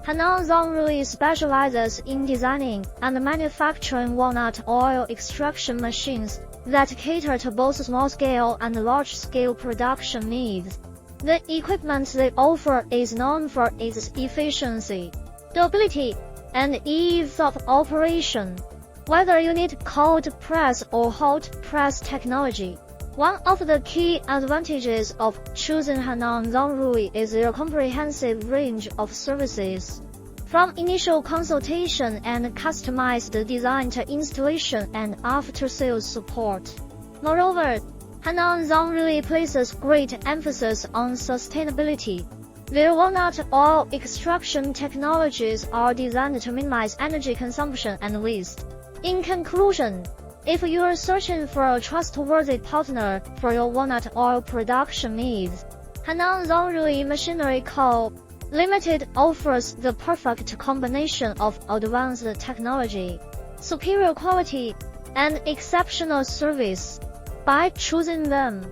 Henan Zhongrui specializes in designing and manufacturing walnut oil extraction machines that cater to both small-scale and large-scale production needs. The equipment they offer is known for its efficiency, durability, and ease of operation. Whether you need cold press or hot press technology, one of the key advantages of choosing Henan Zhongrui is their comprehensive range of services. From initial consultation and customized design to installation and after-sales support. Moreover, Henan Zhongrui places great emphasis on sustainability. Their walnut oil extraction technologies are designed to minimize energy consumption and waste. In conclusion, if you are searching for a trustworthy partner for your walnut oil production needs, Henan Zhongrui Machinery Co. Limited offers the perfect combination of advanced technology, superior quality, and exceptional service. By choosing them,